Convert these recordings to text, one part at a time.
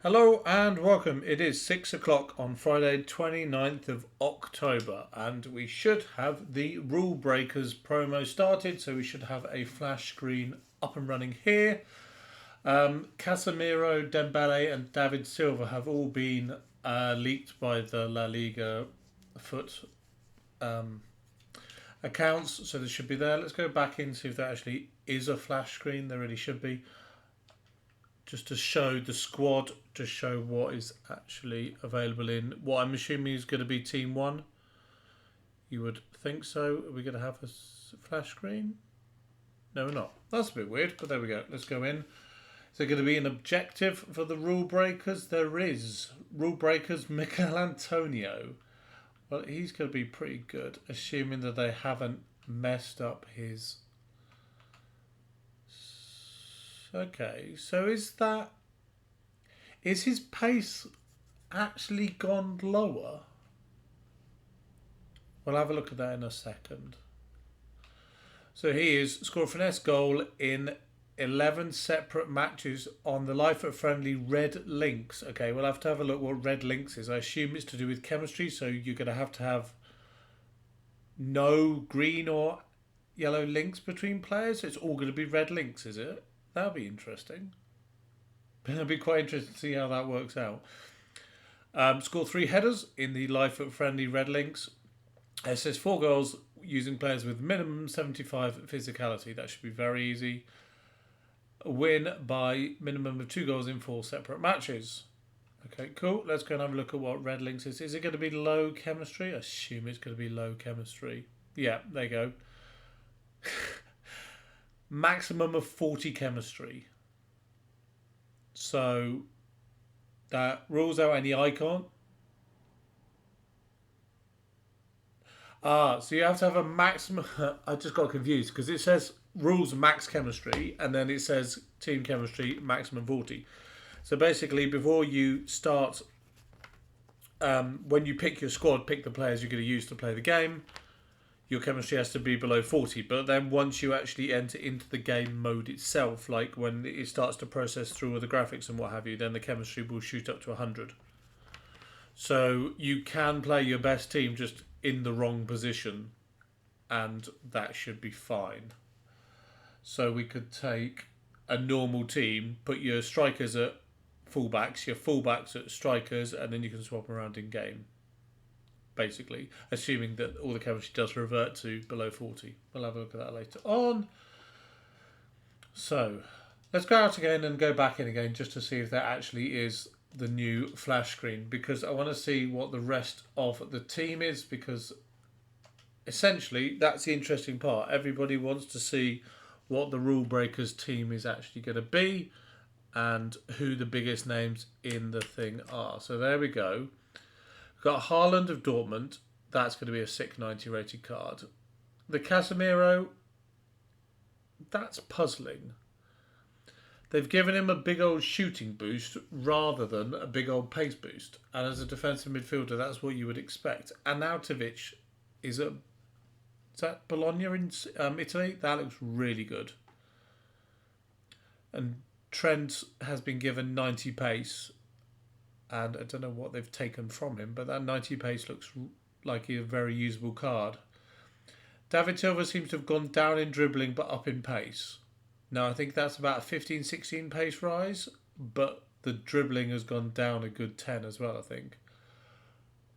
Hello and welcome. It is 6 o'clock on Friday, 29th of October, and we should have the Rule Breakers promo started. So we should have a flash screen up and running here. Casemiro, Dembele, and David Silva have all been leaked by the La Liga foot accounts, so they should be there. Let's go back in, see if there actually is a flash screen. There really should be, just to show the squad, to show what is actually available in what I'm assuming is going to be Team One. You would think so. Are we going to have a flash screen? No, we're not. That's a bit weird, but there we go. Let's go in. Is there going to be an objective for the Rule Breakers? There is. Rule Breakers Michael Antonio. Well, he's going to be pretty good, assuming that they haven't messed up his... Okay, so is his pace actually gone lower? We'll have a look at that in a second. So he is scored a finesse goal in 11 separate matches on the Life at Friendly Red Links. Okay, we'll have to have a look what Red Links is. I assume it's to do with chemistry, so you're going to have no green or yellow links between players. It's all going to be red links, is it? That'll be interesting. It'll be quite interesting to see how that works out. Scored 3 headers in the Life at Friendly Red Links. It says 4 goals using players with minimum 75 physicality. That should be very easy. A win by minimum of 2 goals in 4 separate matches. Okay, cool. Let's go and have a look at what Red Links is. Is it going to be low chemistry? I assume it's going to be low chemistry. Yeah, there you go. Maximum of 40 chemistry. So that rules out any icon. So you have to have a maximum. I just got confused because it says rules max chemistry and then it says team chemistry maximum 40. So basically, before you start, when you pick your squad, pick the players you're going to use to play the game. Your chemistry has to be below 40. But then once you actually enter into the game mode itself, like when it starts to process through all the graphics and what have you, then the chemistry will shoot up to 100. So you can play your best team just in the wrong position, and that should be fine. So we could take a normal team, put your strikers at fullbacks, your fullbacks at strikers, and then you can swap around in game. Basically, assuming that all the chemistry does revert to below 40. We'll have a look at that later on. So, let's go out again and go back in again just to see if that actually is the new flash screen, because I want to see what the rest of the team is, because essentially that's the interesting part. Everybody wants to see what the Rule Breakers team is actually going to be and who the biggest names in the thing are. So there we go. We've got Haaland of Dortmund. That's going to be a 690 rated card. The Casemiro, that's puzzling. They've given him a big old shooting boost rather than a big old pace boost. And as a defensive midfielder, that's what you would expect. Arnautovic is that Bologna in Italy? That looks really good. And Trent has been given 90 pace. And I don't know what they've taken from him, but that 90 pace looks like a very usable card. David Silva seems to have gone down in dribbling but up in pace. Now, I think that's about a 15-16 pace rise, but the dribbling has gone down a good 10 as well, I think.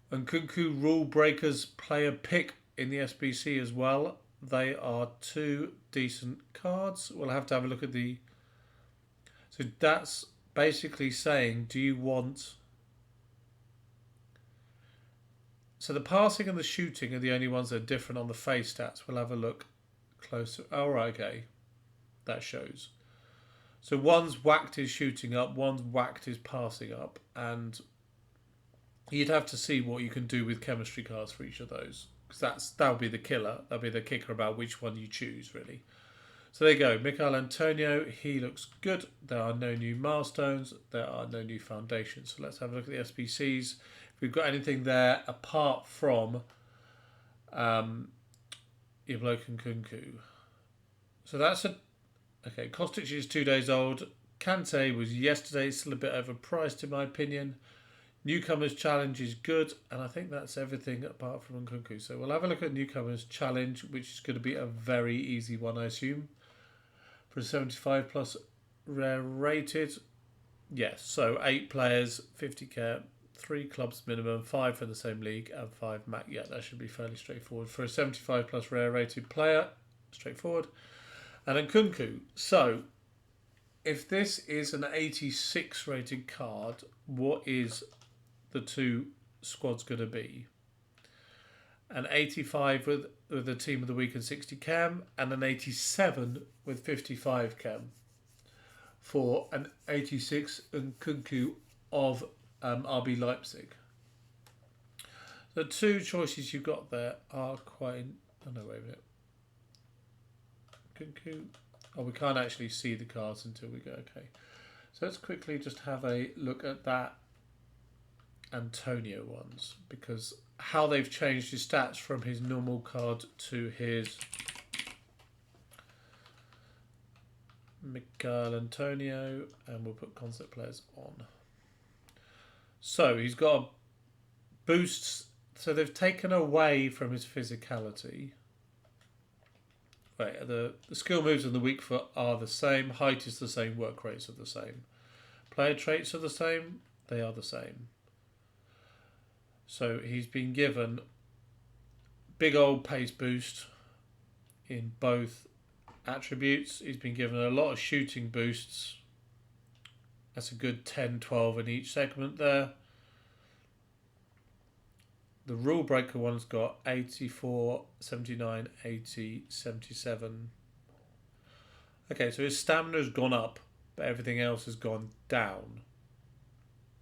And Nkunku Rule Breakers player pick in the SBC as well. They are 2 decent cards. We'll have to have a look at the... So that's basically saying, do you want... So the passing and the shooting are the only ones that are different on the face stats. We'll have a look closer. Oh, right, okay. That shows. So one's whacked his shooting up, one's whacked his passing up, and you'd have to see what you can do with chemistry cards for each of those, because that'll be the killer. That'll be the kicker about which one you choose, really. So there you go. Michael Antonio, he looks good. There are no new milestones. There are no new foundations. So let's have a look at the SBCs. If we've got anything there apart from Iblo Nkunku. So that's a... Okay, Kostic is 2 days old. Kante was yesterday, still a bit overpriced in my opinion. Newcomers challenge is good, and I think that's everything apart from Nkunku. So we'll have a look at Newcomers challenge, which is going to be a very easy one, I assume. For a 75 plus rare rated. Yes, so 8 players, 50k, 3 clubs minimum, 5 from the same league, and 5 max. Yeah, that should be fairly straightforward. For a 75 plus rare rated player, straightforward. And Nkunku. So, if this is an 86 rated card, what is the two squads going to be? An 85 with a team of the week and 60 cam, and an 87 with 55 cam. For an 86 Nkunku of RB Leipzig. The two choices you've got there are quite... Oh no, wait a minute. Nkunku. Oh, we can't actually see the cards until we go. Okay. So let's quickly just have a look at that Antonio ones, because how they've changed his stats from his normal card to his Miguel Antonio, and we'll put concept players on. So he's got boosts. So they've taken away from his physicality. Right, the skill moves in the weak foot are the same. Height is the same. Work rates are the same. Player traits are the same. They are the same. So he's been given big old pace boost in both attributes. He's been given a lot of shooting boosts. That's a good 10, 12 in each segment there. The rule breaker one's got 84, 79, 80, 77. Okay, so his stamina's gone up, but everything else has gone down.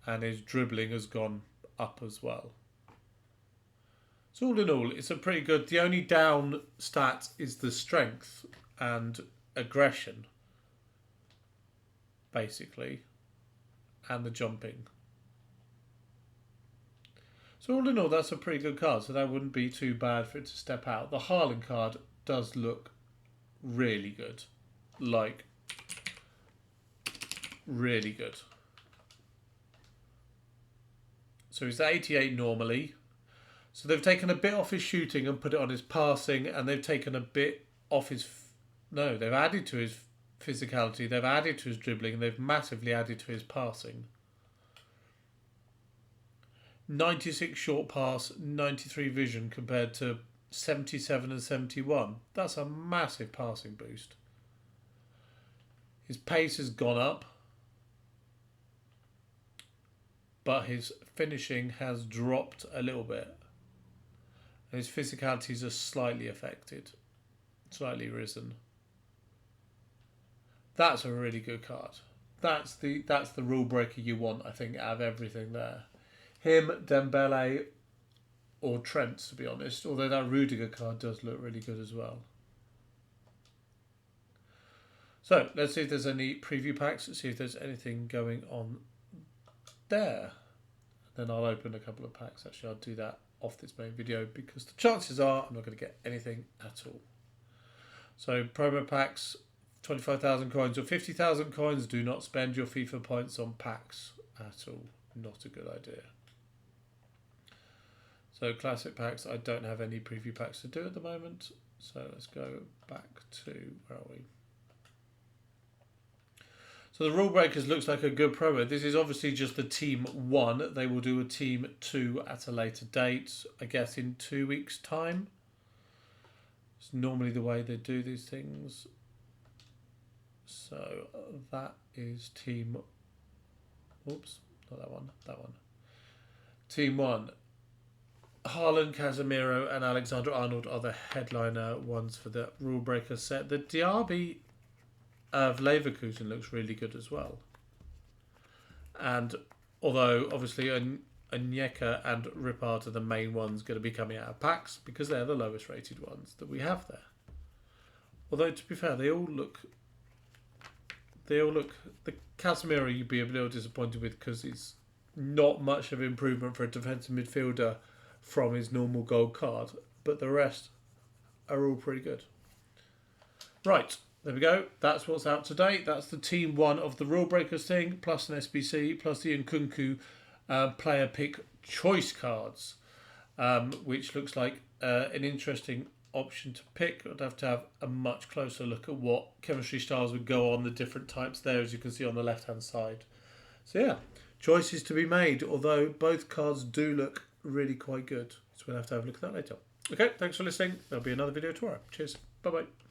And his dribbling has gone up as well. So all in all, it's a pretty good... The only down stat is the strength and aggression, basically, and the jumping. So all in all, that's a pretty good card, so that wouldn't be too bad for it to step out. The Haaland card does look really good. Like, really good. So he's at 88 normally. So they've taken a bit off his shooting and put it on his passing, and they've taken a bit off his... No, they've added to his physicality, they've added to his dribbling, and they've massively added to his passing. 96 short pass, 93 vision compared to 77 and 71. That's a massive passing boost. His pace has gone up, but his finishing has dropped a little bit. And his physicalities are slightly affected, slightly risen. That's a really good card. That's the rule breaker you want, I think, out of everything there. Him, Dembele, or Trent, to be honest. Although that Rudiger card does look really good as well. So, let's see if there's any preview packs. Let's see if there's anything going on there. Then I'll open a couple of packs. Actually, I'll do that off this main video, because the chances are I'm not going to get anything at all. So, promo packs, 25,000 coins or 50,000 coins. Do not spend your FIFA points on packs at all. Not a good idea. So classic packs, I don't have any preview packs to do at the moment. So let's go back to, where are we? So the Rule Breakers looks like a good promo. This is obviously just the Team 1. They will do a Team 2 at a later date, I guess in 2 weeks' time. It's normally the way they do these things. So that is Team... Oops, not that one, that one. Team 1. Haaland, Casemiro and Alexander-Arnold are the headliner ones for the Rule Breaker set. The Diaby of Leverkusen looks really good as well. And although obviously Onyeka and Rippard are the main ones going to be coming out of packs, because they're the lowest rated ones that we have there. Although to be fair, they all look... The Casemiro you'd be a little disappointed with, because it's not much of improvement for a defensive midfielder from his normal gold card, but the rest are all pretty good. Right, There we go. That's what's out today. That's the Team One of the RuleBreakers thing, plus an SBC, plus the Nkunku player pick choice cards, which looks like an interesting option to pick. I'd have to have a much closer look at what chemistry styles would go on the different types there, as you can see on the left-hand side. So yeah, choices to be made, although both cards do look really quite good. So we'll have to have a look at that later. Okay, thanks for listening. There'll be another video tomorrow. Cheers. Bye-bye.